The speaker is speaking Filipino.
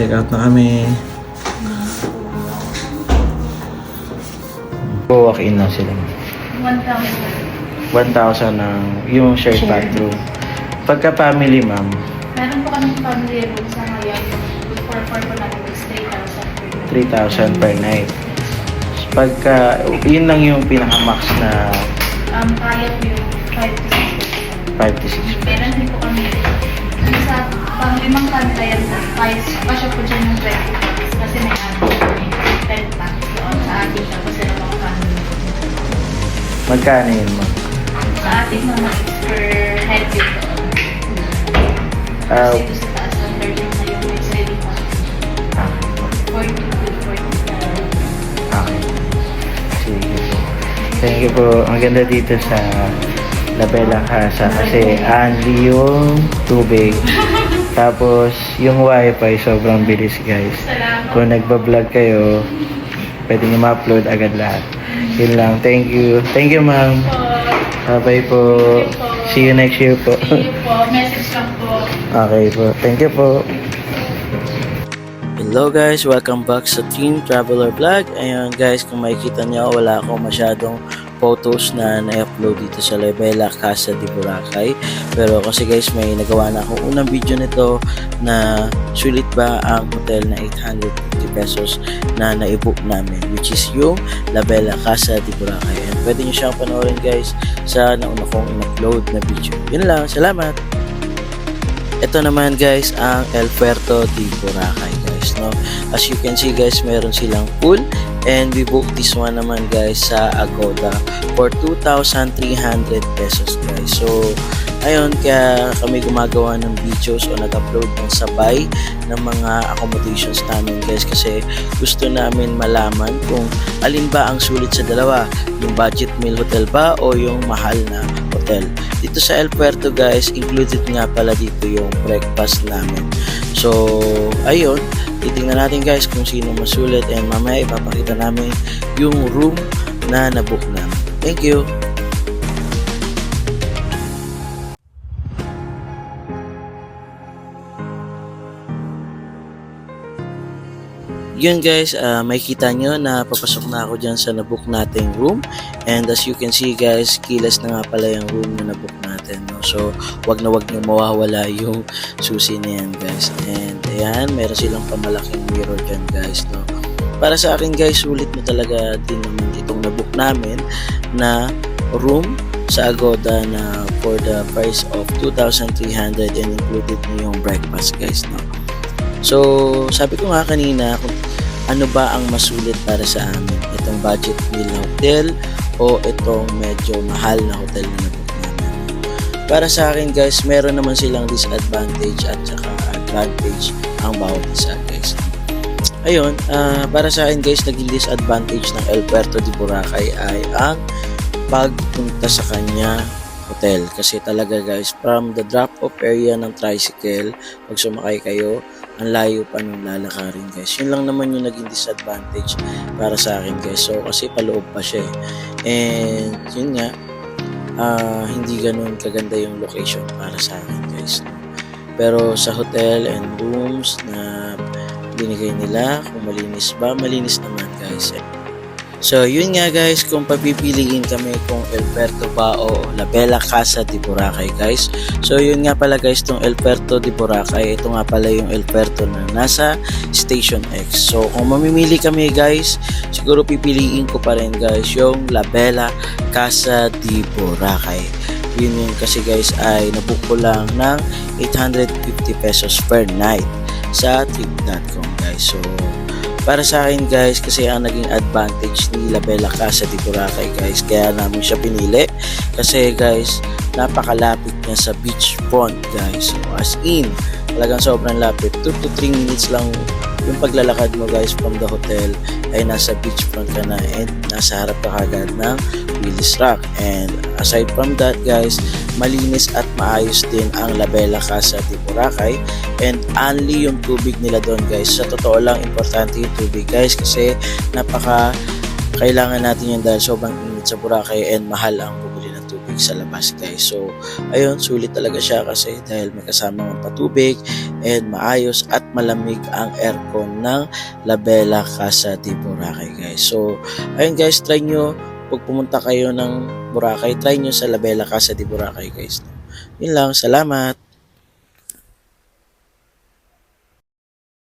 Check out na kami. Walk-in lang sila. 1,000. 1,000 ang yung shared bathroom. Pagka family, ma'am, Meron po kami family room sa ngayon. For po natin is 3,000 per 3,000 per night. Pagka, yun lang yung pinaka-max na Kaya po yung 5 to 6. 5 to 6. Meron din po kami sa pang-limang pantayan na kasya po dyan ng 20 bucks kasi may ating 10 bucks doon sa ating tapos sila mga family. Magkano yun, ma'am? Sa ating naman is per head yun doon. Kasi ito sa taas ng 13 na yung may saving pa. 40 to 40. Okay. Sige po. Thank you po. Ang ganda dito sa La Bella Casa kasi only yung tubig. Tapos yung wifi sobrang bilis, guys. Salamat. Kung nagbablog kayo, pwede nyo ma-upload agad lahat. Yun lang. Thank you. Thank you, ma'am. Bye po. See you next year po. See you po. Message lang po. Okay po. Thank you po. Hello guys, welcome back sa Team Traveler Vlog. Ayan guys, kung makikita niyo, wala akong masyadong photos na na-upload dito sa La Bella Casa de Boracay. Pero kasi guys, may nagawa na akong unang video nito na sulit ba ang hotel na 850 pesos na na-book namin, which is yung La Bella Casa de Boracay. And pwede nyo siyang panoorin guys sa nauna kong in-upload na video. Yun lang, salamat! Ito naman guys ang El Puerto de Boracay guys, no? As you can see guys, meron silang pool and we booked this one naman guys sa Agoda for 2,300 pesos guys. So ayun, kaya kami gumagawa ng videos o nag-upload ng sabay ng mga accommodations namin guys kasi gusto namin malaman kung alin ba ang sulit sa dalawa, yung budget meal hotel ba o yung mahal na hotel. Dito sa El Puerto guys, included nga pala dito yung breakfast namin. So ayun, titingnan natin guys kung sino masulit and mamaya ipapakita namin yung room na nabook namin. Thank you! Yun guys, makikita nyo na papasok na ako dyan sa nabook nating room. And as you can see guys, kilas na nga pala yung room na nabook natin. No? So, wag na wag nyo mawawala yung susi na yan guys. And ayan, meron silang pamalaking mirror dyan guys. No? Para sa akin guys, sulit na talaga din naman itong nabook namin na room sa Agoda na for the price of 2,300 and included na yung breakfast guys. No? So, sabi ko nga kanina, kung ano ba ang masulit para sa amin? Itong budget meal na hotel o itong medyo mahal na hotel na nabook namin? Para sa akin guys, meron naman silang disadvantage at saka advantage ang bawat isa guys. Ayun, para sa akin guys, naging disadvantage ng El Puerto de Boracay ay ang pagpunta sa kanya hotel. Kasi talaga guys, from the drop-off area ng tricycle, pag sumakay kayo, ang layo pa nung lalakarin guys. Yun lang naman yung naging disadvantage para sa akin guys. So kasi paloob pa siya eh. And yun nga, hindi ganun kaganda yung location para sa akin guys. Pero sa hotel and rooms na binigay nila, kung malinis ba, malinis naman guys. So yun nga guys, kung papipiliin kami kung El Puerto ba o La Bella Casa de Boracay guys. So yun nga pala guys, tong El Puerto de Boracay, ito nga pala yung El Puerto na nasa Station X. So kung mamimili kami guys, siguro pipiliin ko pa rin guys yung La Bella Casa de Boracay. Yun yung kasi guys ay nabook ko lang ng 850 pesos per night sa trip.com guys. So para sa akin guys, kasi ang naging advantage ni La Bella Casa de Boracay guys, kaya namin siya pinili kasi guys, napakalapit niya sa beachfront guys. So, as in, talagang sobrang lapit, 2 to 3 minutes lang yung paglalakad mo guys from the hotel ay nasa beachfront ka na and nasa harap ka agad ng Willis Rock. And aside from that guys, malinis at maayos din ang La Bella Casa de Boracay and only yung tubig nila doon guys. Sa totoo lang, importante yung tubig guys kasi kailangan natin yun dahil sobrang init sa Boracay and mahal ang bumili ng tubig tubig sa labas guys. So ayun, sulit talaga siya kasi dahil may kasamang patubig and maayos at malamig ang aircon ng Labella Casa de Boracay guys. So ayun guys, try nyo pag pumunta kayo ng Boracay, try nyo sa Labella Casa de Boracay guys. Yun lang, salamat!